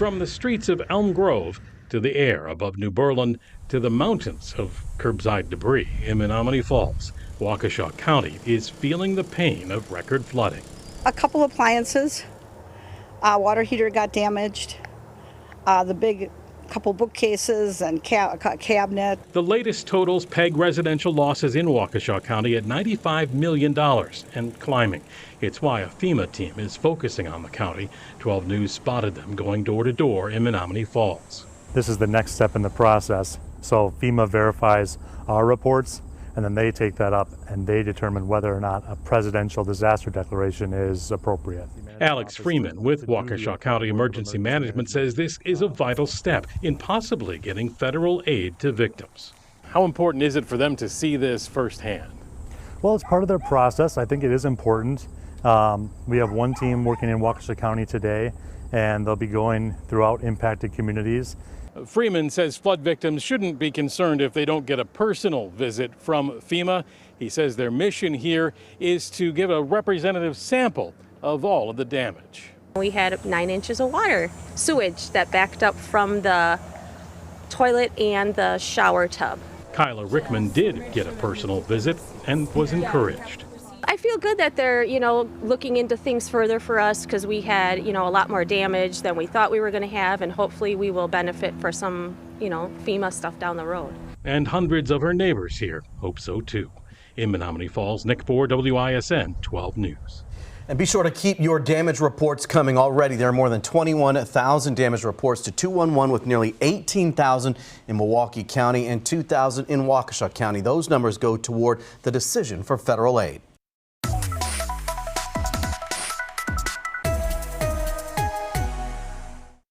From the streets of Elm Grove to the air above New Berlin to the mountains of curbside debris in Menomonee Falls, Waukesha County is feeling the pain of record flooding. A couple appliances, water heater got damaged, the big couple bookcases and cabinet. The latest totals peg residential losses in Waukesha County at $95 million and climbing. It's why a FEMA team is focusing on the county. 12 News spotted them going door to door in Menomonee Falls. This is the next step in the process. So FEMA verifies our reports, and then they take that up and they determine whether or not a presidential disaster declaration is appropriate. Alex Freeman with Waukesha County Emergency Management says this is a vital step in possibly getting federal aid to victims. How important is it for them to see this firsthand? Well, it's part of their process. I think it is important. We have one team working in Waukesha County today, and they'll be going throughout impacted communities. Freeman says flood victims shouldn't be concerned if they don't get a personal visit from FEMA. He says their mission here is to give a representative sample of all of the damage. We had 9 inches of water, sewage that backed up from the toilet and the shower tub. Kyla Rickman did get a personal visit and was encouraged. I feel good that they're, looking into things further for us because we had, a lot more damage than we thought we were going to have, and hopefully we will benefit for some, FEMA stuff down the road. And hundreds of her neighbors here hope so too. In Menomonee Falls, Nick Ford, WISN 12 News. And be sure to keep your damage reports coming. Already there are more than 21,000 damage reports to 211, with nearly 18,000 in Milwaukee County and 2,000 in Waukesha County. Those numbers go toward the decision for federal aid.